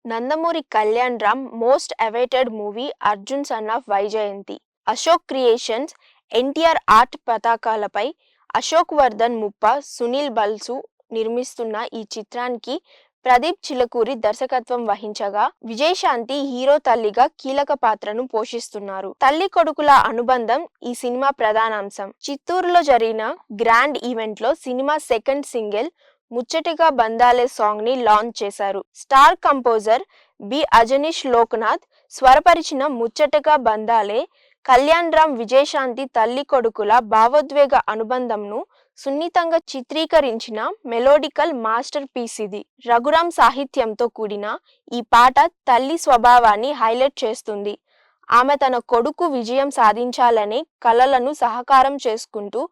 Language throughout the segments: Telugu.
Nandamuri Kalyan Ram most awaited movie Arjun son of Vyjayanthi. Ashok creations, NTR art పతాకాలపై అశోక్ వర్ధన్ ముప్ప, సునీల్ బల్సు నిర్మిస్తున్న ఈ చిత్రానికి ప్రదీప్ చిలకూరి దర్శకత్వం వహించగా, విజయశాంతి హీరో తల్లిగా కీలక పాత్రను పోషిస్తున్నారు. తల్లి కొడుకుల అనుబంధం ఈ సినిమా ప్రధానాంశం. చిత్తూరులో జరిగిన గ్రాండ్ ఈవెంట్ లో cinema second single Muchataga Bandaale song ని లాంచ్ చేశారు. Star composer B Ajaneesh Loknath స్వరపరిచిన ముచ్చటగా బందాలే కళ్యాణ్ రామ్ విజయశాంతి తల్లి కొడుకుల భావోద్వేగ అనుబంధంను సున్నితంగా చిత్రీకరించిన మెలోడికల్ మాస్టర్ పీస్ ఇది. రఘురామ్ సాహిత్యంతో కూడిన ఈ పాట తల్లి స్వభావాన్ని హైలైట్ చేస్తుంది. ఆమె తన కొడుకు విజయం సాధించాలనే కలలను సహకారం చేసుకుంటూ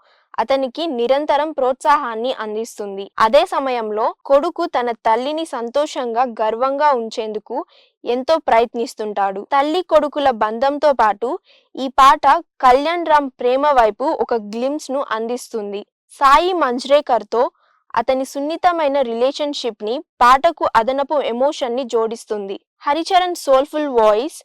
అతనికి నిరంతరం ప్రోత్సాహాన్ని అందిస్తుంది. అదే సమయంలో కొడుకు తన తల్లిని సంతోషంగా, గర్వంగా ఉంచేందుకు ఎంతో ప్రయత్నిస్తుంటాడు. తల్లి కొడుకుల బంధంతో పాటు ఈ పాట కళ్యాణ్ రామ్ ప్రేమ వైపు ఒక గ్లిమ్స్ ను అందిస్తుంది. సాయి మంజ్రేకర్తో అతని సున్నితమైన రిలేషన్షిప్ ని పాటకు అదనపు ఎమోషన్ ని జోడిస్తుంది. హరిచరణ్ సోల్ఫుల్ వాయిస్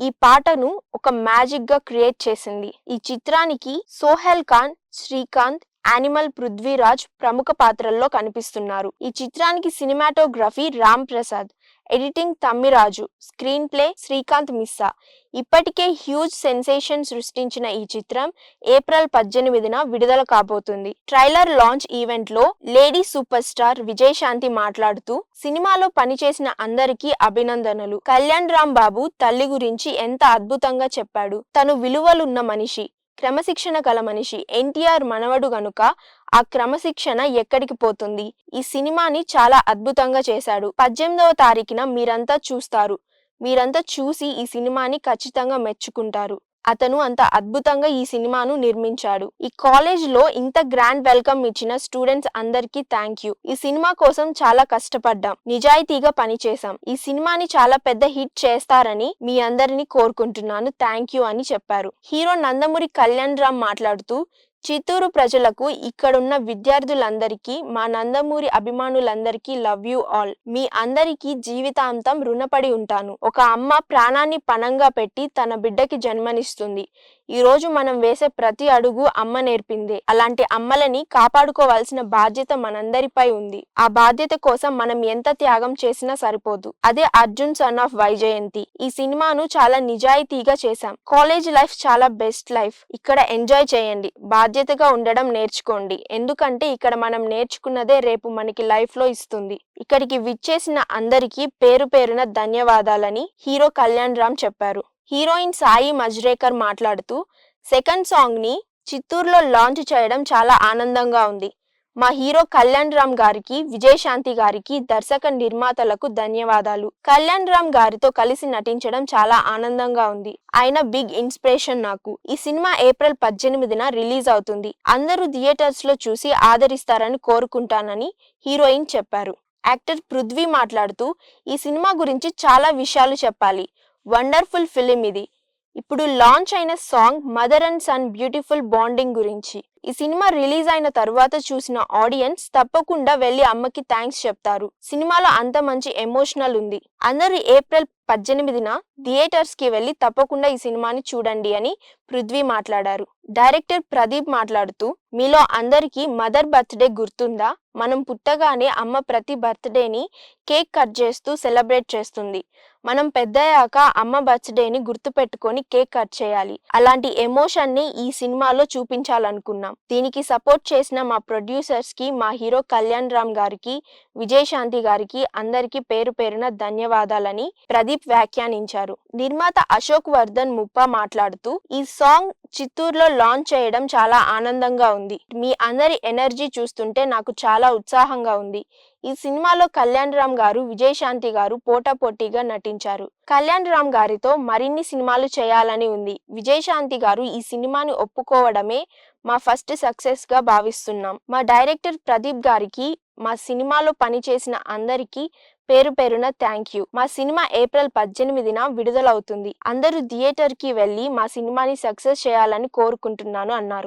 ఈ పాటను ఒక మ్యాజిక్ గా క్రియేట్ చేసింది. ఈ చిత్రానికి సోహెల్ ఖాన్, శ్రీకాంత్, యానిమల్ పృథ్వీరాజ్ ప్రముఖ పాత్రల్లో కనిపిస్తున్నారు. ఈ చిత్రానికి cinematography Ram Prasad, editing Tammiraju, screenplay Srikanth Missa. ఇప్పటికే హ్యూజ్ సెన్సేషన్ సృష్టించిన ఈ చిత్రం ఏప్రిల్ 18న విడుదల కాబోతుంది. ట్రైలర్ లాంచ్ ఈవెంట్ లో లేడీ సూపర్ స్టార్ విజయశాంతి మాట్లాడుతూ, సినిమాలో పనిచేసిన అందరికీ అభినందనలు. కళ్యాణ్ రామ్ బాబు తల్లి గురించి ఎంత అద్భుతంగా చెప్పాడు. తను విలువలున్న మనిషి, క్రమశిక్షణ గల మనిషి. ఎన్టీఆర్ మనవడు గనుక ఆ క్రమశిక్షణ ఎక్కడికి పోతుంది. ఈ సినిమాని చాలా అద్భుతంగా చేశాడు. 18వ తారీఖున మీరంతా చూసి ఈ సినిమాని ఖచ్చితంగా మెచ్చుకుంటారు. అతను అంత అద్భుతంగా ఈ సినిమాను నిర్మించాడు. ఈ కాలేజ్ లో ఇంత గ్రాండ్ వెల్కమ్ ఇచ్చిన స్టూడెంట్స్ అందరికీ థ్యాంక్ యూ. ఈ సినిమా కోసం చాలా కష్టపడ్డాం, నిజాయితీగా పనిచేశాం. ఈ సినిమాని చాలా పెద్ద హిట్ చేస్తారని మీ అందరినీ కోరుకుంటున్నాను, థ్యాంక్ యూ అని చెప్పారు. హీరో నందమూరి కళ్యాణ్ రామ్ మాట్లాడుతూ, చిత్తూరు ప్రజలకు, ఇక్కడున్న విద్యార్థులందరికీ, మా నందమూరి అభిమానులందరికీ లవ్ యూ ఆల్. మీ అందరికీ జీవితాంతం రుణపడి ఉంటాను. ఒక అమ్మ ప్రాణాన్ని పణంగా పెట్టి తన బిడ్డకి జన్మనిస్తుంది. ఈ రోజు మనం వేసే ప్రతి అడుగు అమ్మ నేర్పిందే. అలాంటి అమ్మలని కాపాడుకోవాల్సిన బాధ్యత మనందరిపై ఉంది. ఆ బాధ్యత కోసం మనం ఎంత త్యాగం చేసినా సరిపోదు. అదే అర్జున్ సన్ ఆఫ్ వైజయంతి. ఈ సినిమాను చాలా నిజాయితీగా చేశాం. కాలేజ్ లైఫ్ చాలా బెస్ట్ లైఫ్. ఇక్కడ ఎంజాయ్ చేయండి, బాధ్యతగా ఉండడం నేర్చుకోండి. ఎందుకంటే ఇక్కడ మనం నేర్చుకున్నదే రేపు మనకి లైఫ్ లో ఇస్తుంది. ఇక్కడికి విచ్చేసిన అందరికీ పేరు పేరున ధన్యవాదాలని హీరో కళ్యాణ్ రామ్ చెప్పారు. హీరోయిన్ సాయి మంజ్రేకర్ మాట్లాడుతూ, సెకండ్ సాంగ్ ని చిత్తూరులో లాంచ్ చేయడం చాలా ఆనందంగా ఉంది. మా హీరో కళ్యాణ్ రామ్ గారికి, విజయశాంతి గారికి, దర్శక నిర్మాతలకు ధన్యవాదాలు. కళ్యాణ్ రామ్ గారితో కలిసి నటించడం చాలా ఆనందంగా ఉంది. ఆయన బిగ్ ఇన్స్పిరేషన్ నాకు. ఈ సినిమా ఏప్రిల్ 18న రిలీజ్ అవుతుంది. అందరూ థియేటర్స్ లో చూసి ఆదరిస్తారని కోరుకుంటానని హీరోయిన్ చెప్పారు. యాక్టర్ పృథ్వీ మాట్లాడుతూ, ఈ సినిమా గురించి చాలా విషయాలు చెప్పాలి. వండర్ఫుల్ ఫిలిం ఇది. ఇప్పుడు లాంచ్ అయిన song mother and son beautiful bonding గురించి. ఈ సినిమా రిలీజ్ అయిన తర్వాత చూసిన ఆడియన్స్ తప్పకుండా వెళ్లి అమ్మకి థ్యాంక్స్ చెప్తారు. సినిమాలో అంత మంచి ఎమోషనల్ ఉంది. అందరూ ఏప్రిల్ 18న థియేటర్స్ కి వెళ్లి తప్పకుండా ఈ సినిమాని చూడండి అని పృథ్వీ మాట్లాడారు. డైరెక్టర్ ప్రదీప్ మాట్లాడుతూ, మీలో అందరికీ మదర్ బర్త్డే గుర్తుందా? మనం పుట్టగానే అమ్మ ప్రతి బర్త్డేని కేక్ కట్ చేస్తూ సెలబ్రేట్ చేస్తుంది. మనం పెద్దయ్యాక అమ్మ బర్త్డేని గుర్తు పెట్టుకొని కేక్ కట్ చేయాలి. అలాంటి ఎమోషన్ ని ఈ సినిమాలో చూపించాలనుకున్నాం. దీనికి సపోర్ట్ చేసిన మా ప్రొడ్యూసర్స్ కి, మా హీరో కళ్యాణ్ రామ్ గారికి, విజయశాంతి గారికి అందరికీ పేరు పేరున ధన్యవాదాలని ప్రదీప్ వ్యాఖ్యానించారు. నిర్మాత అశోక్ వర్ధన్ ముప్ప మాట్లాడుతూ, ఈ సాంగ్ చిత్తూరులో లాంచ్ చేయడం చాలా ఆనందంగా ఉంది. మీ అందరి ఎనర్జీ చూస్తుంటే నాకు చాలా ఉత్సాహంగా ఉంది. ఈ సినిమాలో కళ్యాణ్ రామ్ గారు, విజయశాంతి గారు పోటాపోటీగా నటించారు. కళ్యాణ్ రామ్ గారితో మరిన్ని సినిమాలు చేయాలని ఉంది. విజయశాంతి గారు ఈ సినిమాని ఒప్పుకోవడమే మా ఫస్ట్ సక్సెస్ గా భావిస్తున్నాం. మా డైరెక్టర్ ప్రదీప్ గారికి, మా సినిమాలో పనిచేసిన అందరికీ పేరు పేరున థ్యాంక్ యూ. మా సినిమా ఏప్రిల్ 18న విడుదలవుతుంది. అందరూ థియేటర్ కి వెళ్లి మా సినిమాని సక్సెస్ చేయాలని కోరుకుంటున్నాను అన్నారు.